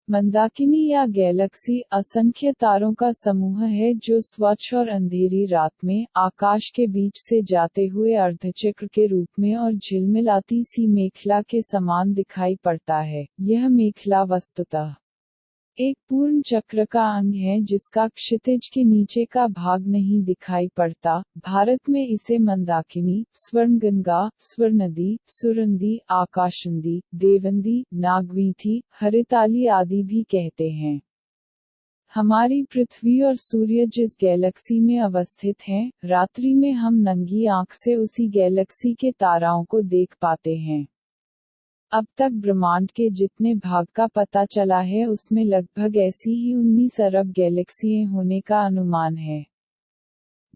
मंदाकिनी या गैलेक्सी असंख्य तारों का समूह है जो स्वच्छ और अंधेरी रात में आकाश के बीच से जाते हुए अर्धचक्र के रूप में और झिलमिलाती सी मेखला के समान दिखाई पड़ता है। यह मेखला वस्तुतः एक पूर्ण चक्र का अंग है जिसका क्षितिज के नीचे का भाग नहीं दिखाई पड़ता। भारत में इसे मंदाकिनी, स्वर्णगंगा, स्वर्णनदी, सुरंदी, आकाशनदी, देवनदी, नागवीथी, हरिताली आदि भी कहते हैं। हमारी पृथ्वी और सूर्य जिस गैलेक्सी में अवस्थित हैं, रात्रि में हम नंगी आंख से उसी गैलेक्सी के ताराओं को देख पाते हैं। अब तक ब्रह्मांड के जितने भाग का पता चला है उसमें लगभग ऐसी ही 19 अरब गैलेक्सियां होने का अनुमान है।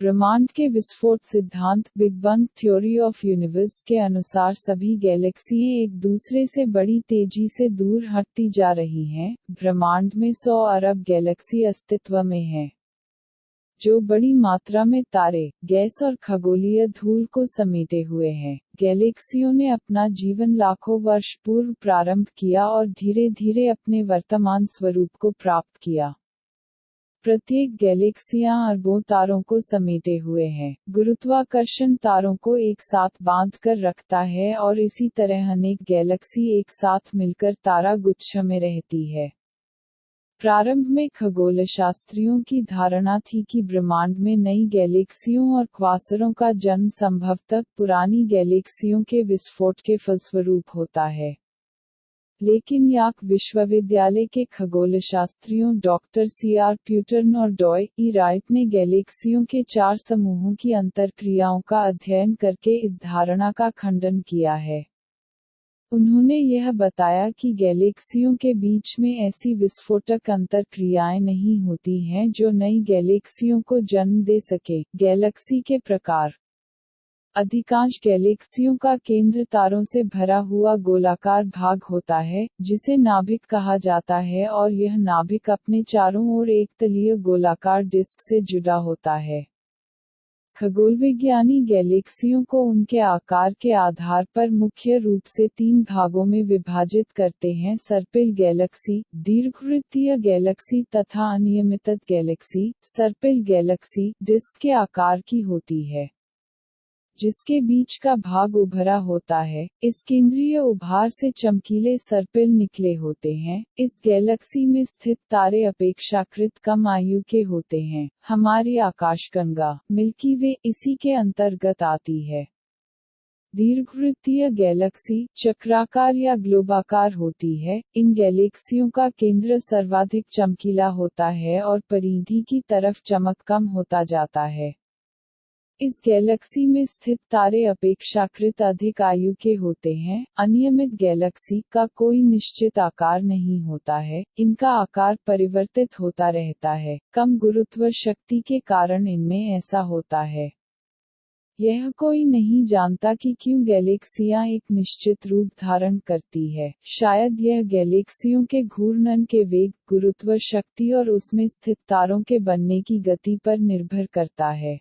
ब्रह्मांड के विस्फोट सिद्धांत big bang theory of universe के अनुसार सभी गैलेक्सियां एक दूसरे से बड़ी तेजी से दूर हटती जा रही हैं। ब्रह्मांड में 100 अरब गैलेक्सी अस्तित्व में हैं, जो बड़ी मात्रा में तारे, गैस और खगोलीय धूल को समेटे हुए हैं। गैलेक्सियों ने अपना जीवन लाखों वर्ष पूर्व प्रारंभ किया और धीरे धीरे अपने वर्तमान स्वरूप को प्राप्त किया। प्रत्येक गैलेक्सियां अरबों तारों को समेटे हुए है। गुरुत्वाकर्षण तारों को एक साथ बांध कर रखता है और इसी तरह अनेक गैलेक्सी एक साथ मिलकर तारा गुच्छ में रहती है। प्रारंभ में खगोलशास्त्रियों की धारणा थी कि ब्रह्मांड में नई गैलेक्सियों और क्वासरों का जन्म संभवतः पुरानी गैलेक्सियों के विस्फोट के फलस्वरूप होता है। लेकिन यार्क विश्वविद्यालय के खगोलशास्त्रियों डॉक्टर C.R. प्यूटर्न और डॉय ई राइट ने गैलेक्सियों के 4 समूहों की अंतरक्रियाओं का अध्ययन करके इस धारणा का खंडन किया है। उन्होंने यह बताया कि गैलेक्सियों के बीच में ऐसी विस्फोटक अंतरक्रियाएं नहीं होती हैं जो नई गैलेक्सियों को जन्म दे सके। गैलेक्सी के प्रकार। अधिकांश गैलेक्सियों का केंद्र तारों से भरा हुआ गोलाकार भाग होता है, जिसे नाभिक कहा जाता है, और यह नाभिक अपने चारों ओर एक तलीय गोलाकार डिस्क से जुड़ा होता है। खगोलविज्ञानी गैलेक्सियों को उनके आकार के आधार पर मुख्य रूप से 3 भागों में विभाजित करते हैं: सर्पिल गैलेक्सी, दीर्घवृत्तीय गैलेक्सी तथा अनियमित गैलेक्सी। सर्पिल गैलेक्सी डिस्क के आकार की होती है, जिसके बीच का भाग उभरा होता है। इस केंद्रीय उभार से चमकीले सर्पिल निकले होते हैं। इस गैलेक्सी में स्थित तारे अपेक्षाकृत कम आयु के होते हैं। हमारी आकाशगंगा, मिल्की वे, इसी के अंतर्गत आती है। दीर्घवृत्तीय गैलेक्सी चक्राकार या ग्लोबाकार होती है। इन गैलेक्सियों का केंद्र सर्वाधिक चमकीला होता है और परिधि की तरफ चमक कम होता जाता है। इस गैलेक्सी में स्थित तारे अपेक्षाकृत अधिक आयु के होते हैं। अनियमित गैलेक्सी का कोई निश्चित आकार नहीं होता है, इनका आकार परिवर्तित होता रहता है। कम गुरुत्व शक्ति के कारण इनमें ऐसा होता है। यह कोई नहीं जानता कि क्यों गैलेक्सियां एक निश्चित रूप धारण करती है। शायद यह गैलेक्सियों के घूर्णन के वेग, गुरुत्व शक्ति और उसमें स्थित तारों के बनने की गति पर निर्भर करता है।